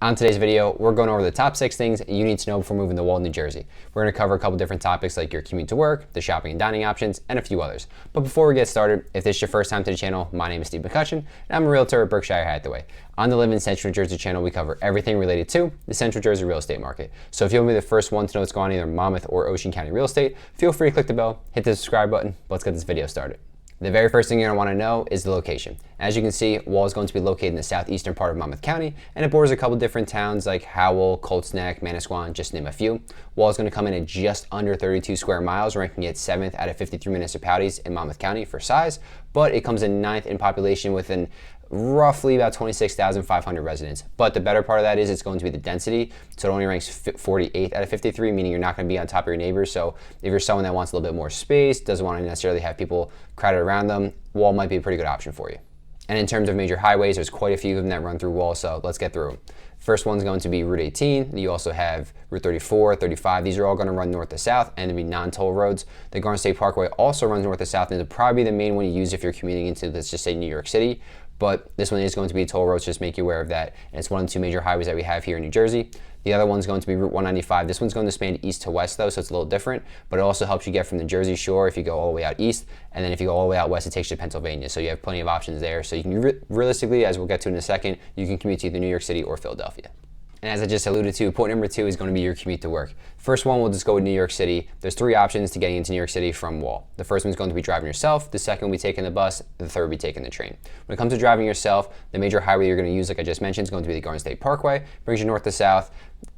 On today's video, we're going over the top 6 things you need to know before moving to Wall, New Jersey. We're going to cover a couple different topics like your commute to work, the shopping and dining options, and a few others. But before we get started, if this is your first time to the channel, my name is Steve McCutcheon, and I'm a realtor at Berkshire Hathaway. On the Live in Central New Jersey channel, we cover everything related to the Central Jersey real estate market. So if you want to be the first one to know what's going on in either Monmouth or Ocean County real estate, feel free to click the bell, hit the subscribe button. Let's get this video started. The very first thing you're going to want to know is the location. As you can see, Wall is going to be located in the southeastern part of Monmouth County, and it borders a couple different towns like Howell, Colts Neck, Manasquan, just to name a few. Wall is going to come in at just under 32 square miles, ranking it 7th out of 53 municipalities in Monmouth County for size, but it comes in 9th in population with roughly about 26,500 residents. But the better part of that is it's going to be the density. So it only ranks 48th out of 53, meaning you're not going to be on top of your neighbors. So if you're someone that wants a little bit more space, doesn't want to necessarily have people crowded around them, Wall might be a pretty good option for you. And in terms of major highways, there's quite a few of them that run through Wall, so let's get through them. First one's going to be Route 18. You also have Route 34, 35. These are all going to run north to south and to be non-toll roads. The Garden State Parkway also runs north to south, and it'll probably be the main one you use if you're commuting into, let's just say, New York City. But this one is going to be a toll road, so just make you aware of that. And it's one of the 2 major highways that we have here in New Jersey. The other one's going to be Route 195. This one's going to span east to west though, so it's a little different, but it also helps you get from the Jersey Shore if you go all the way out east, and then if you go all the way out west, it takes you to Pennsylvania. So you have plenty of options there. So you can realistically, as we'll get to in a second, you can commute to either New York City or Philadelphia. And as I just alluded to, point number 2 is going to be your commute to work. First one, we'll just go with New York City. There's 3 options to getting into New York City from Wall. The first one's going to be driving yourself. The second will be taking the bus. The third will be taking the train. When it comes to driving yourself, the major highway you're going to use, like I just mentioned, is going to be the Garden State Parkway. Brings you north to south.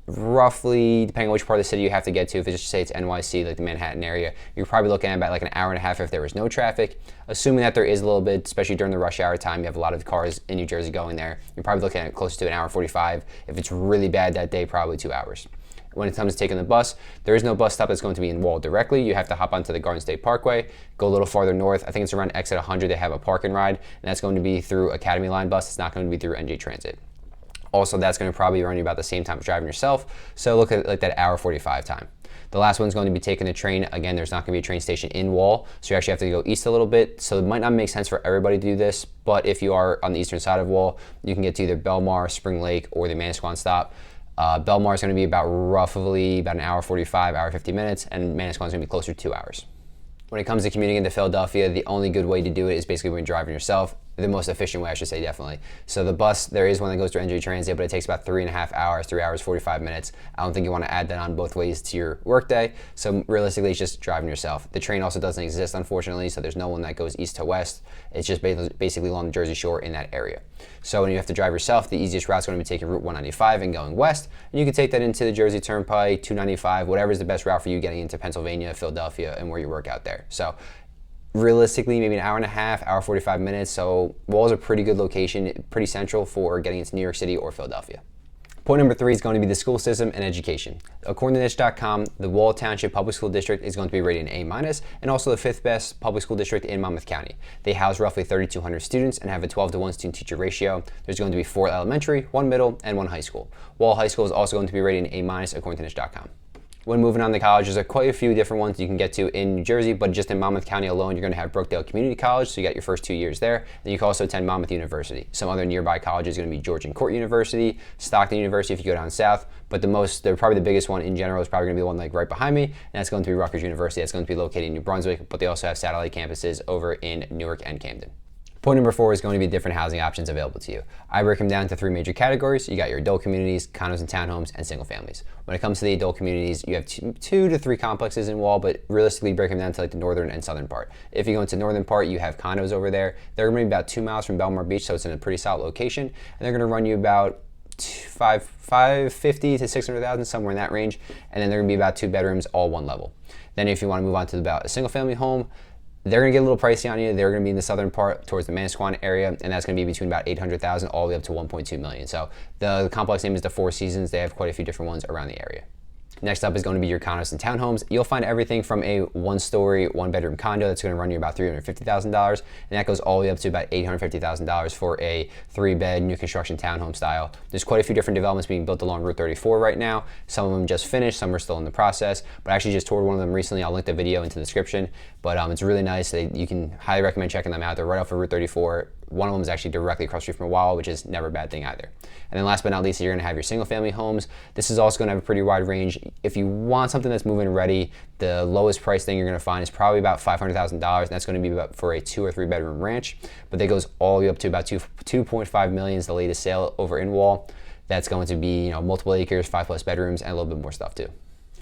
Roughly, depending on which part of the city you have to get to, if it's just say it's NYC, like the Manhattan area, you're probably looking at about like an hour and a half if there was no traffic. Assuming that there is a little bit, especially during the rush hour time, you have a lot of cars in New Jersey going there, you're probably looking at close to an hour 45. If it's really bad that day, probably 2 hours. When it comes to taking the bus, there is no bus stop that's going to be in Wall directly. You have to hop onto the Garden State Parkway, go a little farther north. I think it's around exit 100, they have a park and ride, and that's going to be through Academy Line bus. It's not going to be through NJ Transit. Also, that's going to probably run you about the same time as driving yourself. So look at like that hour 45 time. The last one's going to be taking the train. Again, there's not going to be a train station in Wall, so you actually have to go east a little bit. So it might not make sense for everybody to do this, but if you are on the eastern side of Wall, you can get to either Belmar, Spring Lake, or the Manasquan stop. Belmar is going to be roughly about an hour 45, hour 50 minutes, and Manasquan is going to be closer to 2 hours. When it comes to commuting into Philadelphia, the only good way to do it is basically when you're driving yourself. The most efficient way, I should say, definitely. So the bus, there is one that goes to NJ Transit, but it takes about 3.5 hours, 3 hours, 45 minutes. I don't think you want to add that on both ways to your workday. So realistically, it's just driving yourself. The train also doesn't exist, unfortunately, so there's no one that goes east to west. It's just basically along the Jersey Shore in that area. So when you have to drive yourself, the easiest route is going to be taking Route 195 and going west. And you can take that into the Jersey Turnpike, 295, whatever is the best route for you getting into Pennsylvania, Philadelphia, and where you work out there. So realistically, maybe an hour and a half, hour 45 minutes. So Wall is a pretty good location, pretty central for getting into New York City or Philadelphia. Point number 3 is going to be the school system and education. According to niche.com, the Wall Township Public School District is going to be rated an A-, and also the 5th best public school district in Monmouth County. They house roughly 3,200 students and have a 12-to-1 student-teacher ratio. There's going to be 4 elementary, 1 middle, and 1 high school. Wall High School is also going to be rated an A- according to niche.com. When moving on to college, there's quite a few different ones you can get to in New Jersey, but just in Monmouth County alone, you're going to have Brookdale Community College, so you got your first 2 years there. Then you can also attend Monmouth University. Some other nearby colleges are going to be Georgian Court University, Stockton University if you go down south, but probably the biggest one in general is probably going to be the one like right behind me, and that's going to be Rutgers University. That's going to be located in New Brunswick, but they also have satellite campuses over in Newark and Camden. Point number 4 is going to be different housing options available to you. I break them down to 3 major categories. You got your adult communities, condos and townhomes, and single families. When it comes to the adult communities, you have 2 to 3 complexes in Wall, but realistically break them down to like the northern and southern part. If you go into the northern part, you have condos over there. They're going to be about 2 miles from Belmar Beach, so it's in a pretty solid location, and they're going to run you about $550,000 to $600,000, somewhere in that range, and then they're going to be about 2 bedrooms, all 1 level. Then if you want to move on to about a single family home, they're going to get a little pricey on you. They're going to be in the southern part towards the Manasquan area, and that's going to be between about $800,000 all the way up to $1.2 million. So the complex name is the Four Seasons. They have quite a few different ones around the area. Next up is going to be your condos and townhomes. You'll find everything from a 1-story, 1-bedroom condo that's going to run you about $350,000, and that goes all the way up to about $850,000 for a 3-bed new construction townhome style. There's quite a few different developments being built along Route 34 right now. Some of them just finished, some are still in the process, but I actually just toured one of them recently. I'll link the video into the description, but it's really nice. You can highly recommend checking them out. They're right off of Route 34, one of them is actually directly across the street from a Wawa, which is never a bad thing either. And then last but not least, you're going to have your single family homes. This is also going to have a pretty wide range. If you want something that's move-in ready, the lowest price thing you're going to find is probably about $500,000, and that's going to be about for a 2 or 3 bedroom ranch. But that goes all the way up to about 2.5 million is the latest sale over in Wall. That's going to be, multiple acres, 5+ bedrooms, and a little bit more stuff too.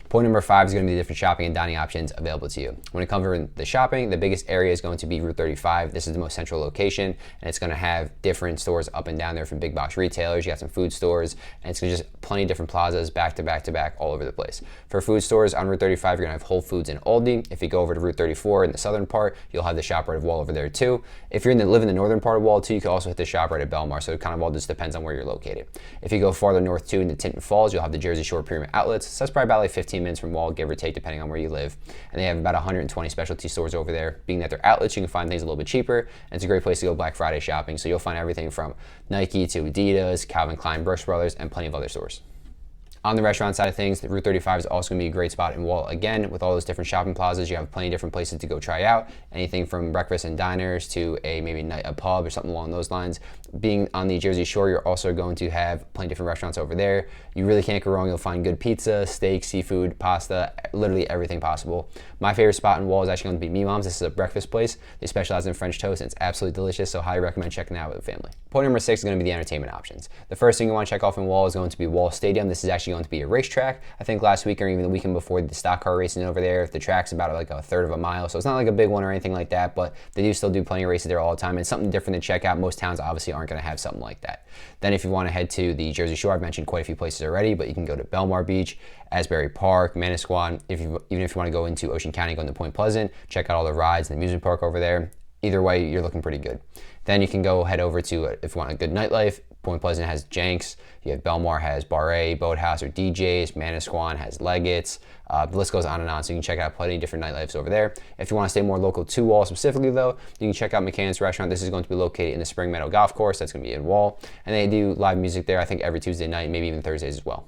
Point number 5 is going to be the different shopping and dining options available to you. When it comes to the shopping, the biggest area is going to be Route 35. This is the most central location, and it's going to have different stores up and down there from big box retailers. You got some food stores, and it's going to just plenty of different plazas back to back to back all over the place. For food stores on Route 35, you're going to have Whole Foods and Aldi. If you go over to Route 34 in the southern part, you'll have the ShopRite of Wall over there too. If you live in the northern part of Wall too, you can also hit the ShopRite at Belmar, so it kind of all just depends on where you're located. If you go farther north too into Tinton Falls, you'll have the Jersey Shore Premium Outlets. So that's probably about like 15 minutes from Wall, give or take, depending on where you live. And they have about 120 specialty stores over there. Being that they're outlets, you can find things a little bit cheaper, and it's a great place to go Black Friday shopping. So you'll find everything from Nike to Adidas, Calvin Klein, Brooks Brothers, and plenty of other stores. On the restaurant side of things, the Route 35 is also going to be a great spot in Wall. Again, with all those different shopping plazas, you have plenty of different places to go try out. Anything from breakfast and diners to maybe a pub or something along those lines. Being on the Jersey Shore, you're also going to have plenty of different restaurants over there. You really can't go wrong. You'll find good pizza, steak, seafood, pasta, literally everything possible. My favorite spot in Wall is actually going to be Me Mom's. This is a breakfast place. They specialize in French toast, and it's absolutely delicious, so highly recommend checking it out with a family. Point number 6 is going to be the entertainment options. The first thing you want to check off in Wall is going to be Wall Stadium. This is actually going to be a racetrack. I think last week or even the weekend before, the stock car racing over there. The track's about like a third of a mile, so it's not like a big one or anything like that, but they do still do plenty of races there all the time, and it's something different to check out. Most towns obviously aren't going to have something like that. Then if you want to head to the Jersey Shore, I've mentioned quite a few places already, but you can go to Belmar Beach, Asbury Park, Manasquan. Even if you want to go into Ocean County, go into Point Pleasant, check out all the rides and the amusement park over there. Either way, you're looking pretty good. Then you can go head over to, if you want a good nightlife, Point Pleasant has Jenks. You have Belmar has Bar A, Boathouse, or DJs. Manasquan has Leggett's. The list goes on and on, so you can check out plenty of different nightlifes over there. If you want to stay more local to Wall specifically, though, you can check out McCann's Restaurant. This is going to be located in the Spring Meadow Golf Course. That's going to be in Wall. And they do live music there, I think, every Tuesday night, maybe even Thursdays as well.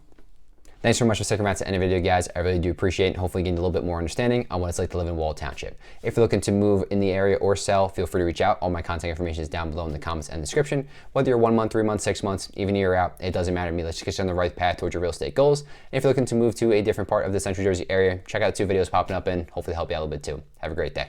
Thanks so much for sticking around to the end of the video, guys. I really do appreciate it, and hopefully getting a little bit more understanding on what it's like to live in Wall Township. If you're looking to move in the area or sell, feel free to reach out. All my contact information is down below in the comments and description. Whether you're 1 month, 3 months, 6 months, even a year out, it doesn't matter to me. Let's just get you on the right path towards your real estate goals. And if you're looking to move to a different part of the Central Jersey area, check out 2 videos popping up and hopefully help you out a little bit too. Have a great day.